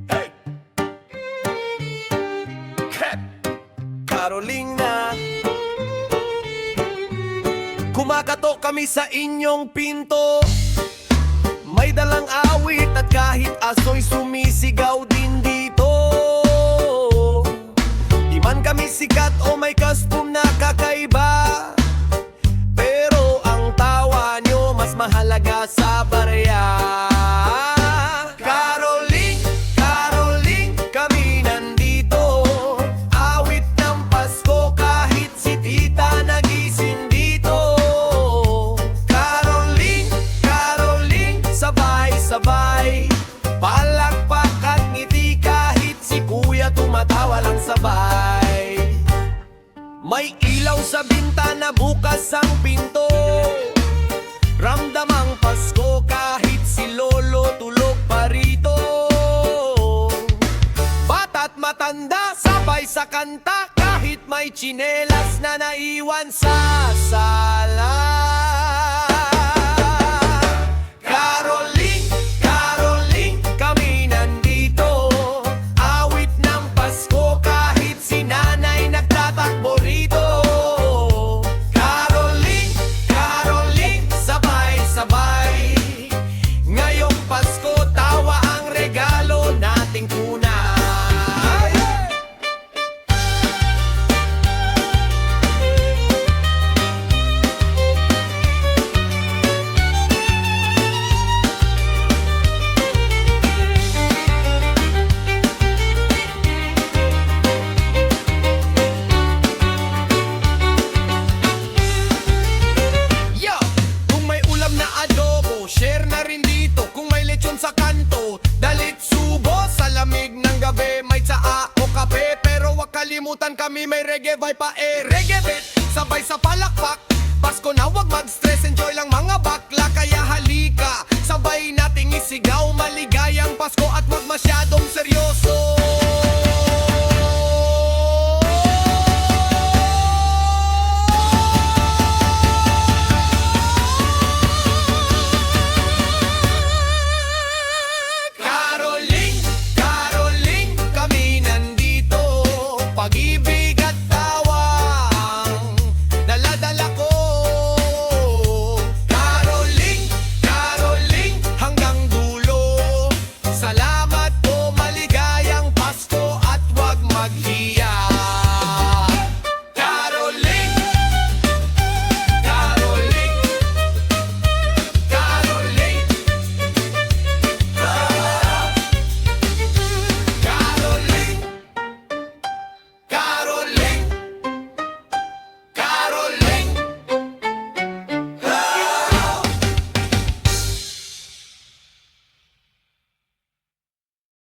Hey! Cat! Carolina, kumakatok kami sa inyong pinto. May dalang awit at kahit aso'y sumisigaw din dito. Di man kami sikat o may custom na kakaiba, pero ang tawa nyo mas mahalaga sa barya. Caroling, Caroling, kami nandito. Awit ng Pasko kahit si tita nagising dito. Caroling, Caroling, sabay-sabay. Palakpak at ngiti kahit si kuya tumatawa lang sabay. May ilaw sa bintana, bukas ang pinto. Ramdam ang Pasko kahit si lolo tulog pa rito. Bata't matanda, sabay sa kanta kahit may tsinelas na naiwan sa sala. Caroling, Caroling, kami nandito. Awit ng Pasko kahit si nanay nagtatakbo rito. Caroling, Caroling, sabay-sabay. Ngayong Pasko, tawa ang regalo nating tunay. Yo! Kung may ulam na adobo, share na rin dito. Kung may lechon sa kanto, dalit subo. Sa lamig ng gabi, may tsaa o kape. Pero wag kalimutan kami may reggae vibe pa reggae beat, sabay sa palakpak. Pasko na wag mag-stress, enjoy lang mga bakla. Kaya halika, sabay nating isigaw. Maligayang Pasko at wag masyadong seryoso.